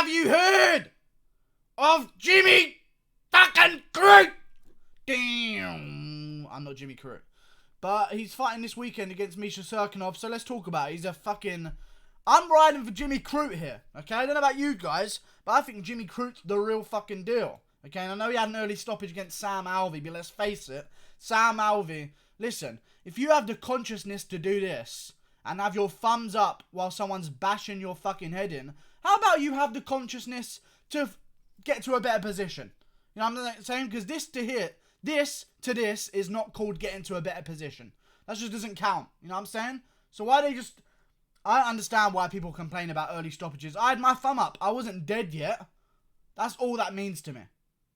Have you heard of Jimmy fucking Crute? Damn. I'm not Jimmy Crute. But he's fighting this weekend against Misha Cirkunov, so let's talk about it. He's a fucking... I'm riding for Jimmy Crute here, okay? I don't know about you guys, but I think Jimmy Crute's the real fucking deal, okay? And I know he had an early stoppage against Sam Alvey, but let's face it, Sam Alvey... Listen, if you have the consciousness to do this and have your thumbs up while someone's bashing your fucking head in, how about you have the consciousness to get to a better position? You know what I'm saying? Because this to this is not called getting to a better position. That just doesn't count. You know what I'm saying? So why they just... I understand why people complain about early stoppages. I had my thumb up. I wasn't dead yet. That's all that means to me.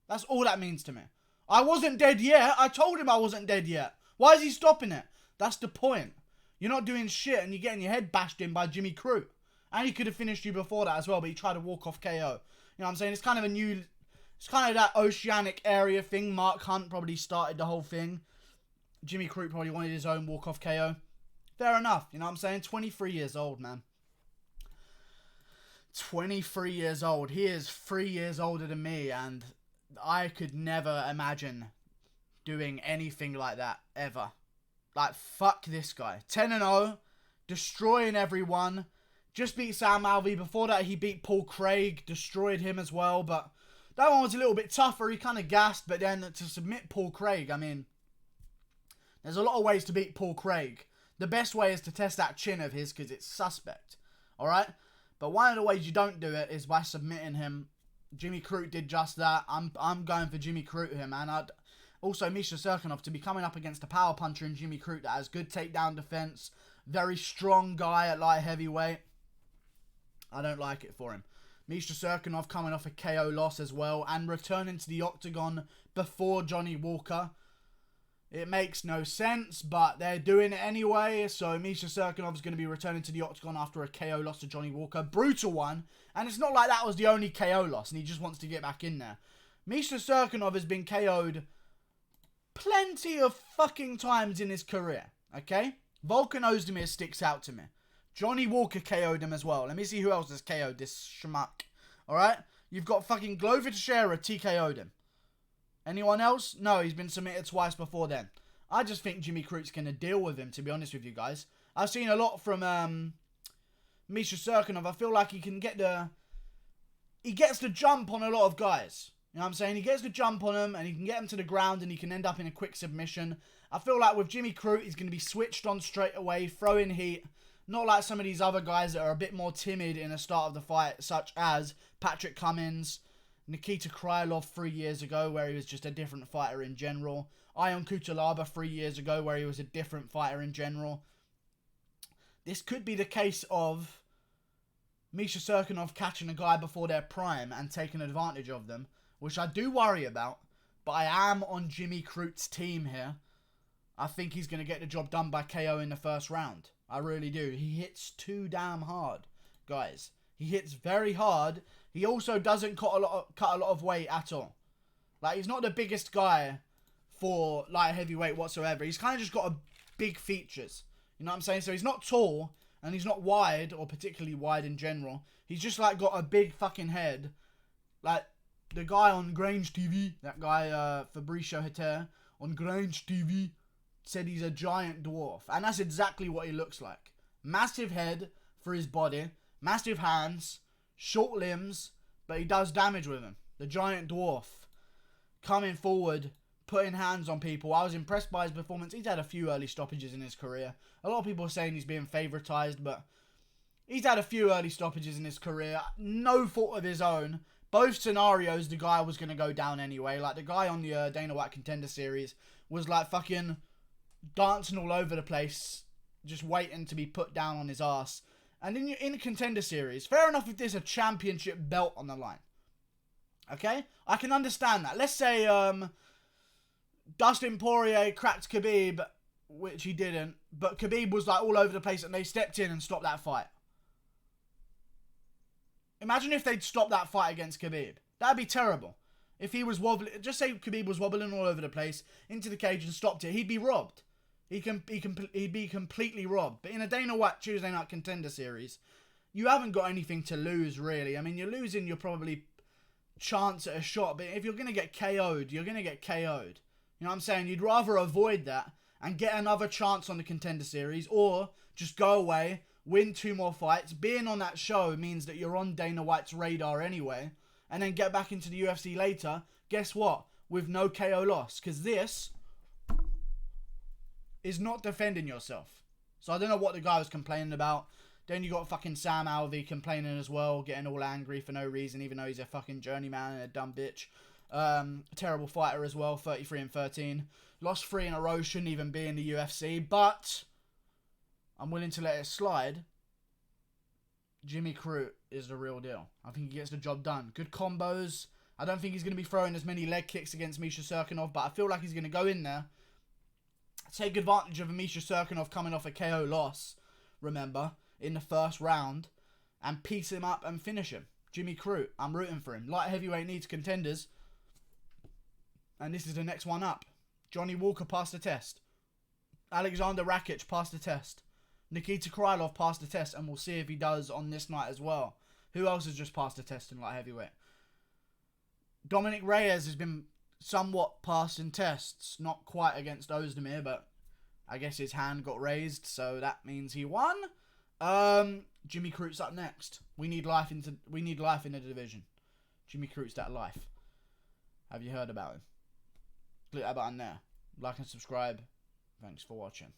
That's all that means to me. I wasn't dead yet. I told him I wasn't dead yet. Why is he stopping it? That's the point. You're not doing shit and you're getting your head bashed in by Jimmy Crute. And he could have finished you before that as well, but he tried to walk off KO. You know what I'm saying? It's kind of a new... It's kind of that oceanic area thing. Mark Hunt probably started the whole thing. Jimmy Crute probably wanted his own walk-off KO. Fair enough. You know what I'm saying? 23 years old, man. 23 years old. He is 3 years older than me, and I could never imagine doing anything like that, ever. Like, fuck this guy. 10-0, destroying everyone. Just beat Sam Alvey. Before that, he beat Paul Craig, destroyed him as well, but that one was a little bit tougher. He kind of gassed, but then to submit Paul Craig, I mean, there's a lot of ways to beat Paul Craig. The best way is to test that chin of his because it's suspect, alright? But one of the ways you don't do it is by submitting him. Jimmy Crute did just that. I'm going for Jimmy Crute here, man. Also, Misha Cirkunov to be coming up against a power puncher in Jimmy Crute that has good takedown defense. Very strong guy at light heavyweight. I don't like it for him. Misha Cirkunov coming off a KO loss as well and returning to the octagon before Johnny Walker. It makes no sense, but they're doing it anyway. So Misha Cirkunov is going to be returning to the octagon after a KO loss to Johnny Walker. Brutal one. And it's not like that was the only KO loss and he just wants to get back in there. Misha Cirkunov has been KO'd plenty of fucking times in his career, okay? Volkan Ozdemir sticks out to me. Johnny Walker KO'd him as well. Let me see who else has KO'd this schmuck. Alright? You've got fucking Glover Teixeira TKO'd him. Anyone else? No, he's been submitted twice before then. I just think Jimmy Crute's going to deal with him, to be honest with you guys. I've seen a lot from Misha Cirkunov. I feel like he can get the... He gets the jump on a lot of guys. You know what I'm saying? He gets the jump on them and he can get them to the ground and he can end up in a quick submission. I feel like with Jimmy Crute, he's going to be switched on straight away, throwing heat. Not like some of these other guys that are a bit more timid in the start of the fight, such as Patrick Cummins, Nikita Krylov 3 years ago, where he was just a different fighter in general. Ion Cutelaba 3 years ago, where he was a different fighter in general. This could be the case of Misha Cirkunov catching a guy before their prime and taking advantage of them, which I do worry about, but I am on Jimmy Crute's team here. I think he's going to get the job done by KO in the first round. I really do. He hits too damn hard, guys. He hits very hard. He also doesn't cut a lot of weight at all. Like, he's not the biggest guy for light heavyweight whatsoever. He's kind of just got big features. You know what I'm saying? So he's not tall, and he's not wide, or particularly wide in general. He's just, like, got a big fucking head. Like, the guy on Grange TV, that guy, Fabricio Heter, on Grange TV, said he's a giant dwarf. And that's exactly what he looks like. Massive head for his body, massive hands, short limbs, but he does damage with them. The giant dwarf. Coming forward, putting hands on people. I was impressed by his performance. He's had a few early stoppages in his career. A lot of people are saying he's being favoritized, but he's had a few early stoppages in his career. No fault of his own. Both scenarios, the guy was going to go down anyway. Like, the guy on the Dana White Contender Series was, like, fucking dancing all over the place, just waiting to be put down on his ass. And in the Contender Series, fair enough if there's a championship belt on the line. Okay? I can understand that. Let's say Dustin Poirier cracked Khabib, which he didn't, but Khabib was, like, all over the place and they stepped in and stopped that fight. Imagine if they'd stopped that fight against Khabib. That'd be terrible. If he was wobbling, just say Khabib was wobbling all over the place into the cage and stopped it, he'd be robbed. He'd be completely robbed. But in a Dana White Tuesday Night Contender Series, you haven't got anything to lose, really. I mean, you're losing your probably chance at a shot, but if you're going to get KO'd, you're going to get KO'd. You know what I'm saying? You'd rather avoid that and get another chance on the Contender Series, or just go away, win 2 more fights. Being on that show means that you're on Dana White's radar anyway, and then get back into the UFC later. Guess what? With no KO loss, because this is not defending yourself. So I don't know what the guy was complaining about. Then you got fucking Sam Alvey complaining as well, getting all angry for no reason, even though he's a fucking journeyman and a dumb bitch. Terrible fighter as well, 33-13. Lost 3 in a row, shouldn't even be in the UFC, but I'm willing to let it slide. Jimmy Crute is the real deal. I think he gets the job done. Good combos. I don't think he's going to be throwing as many leg kicks against Misha Cirkunov, but I feel like he's going to go in there, take advantage of a Misha Cirkunov coming off a KO loss, remember, in the first round, and piece him up and finish him. Jimmy Crute, I'm rooting for him. Light heavyweight needs contenders, and this is the next one up. Johnny Walker passed the test. Alexander Rakic passed the test. Nikita Krylov passed the test, and we'll see if he does on this night as well. Who else has just passed the test in light heavyweight? Dominic Reyes has been somewhat passed in tests. Not quite against Ozdemir, but I guess his hand got raised, so that means he won. Jimmy Crute's up next. We need life in the division. Jimmy Crute's that life. Have you heard about him? Click that button there. Like and subscribe. Thanks for watching.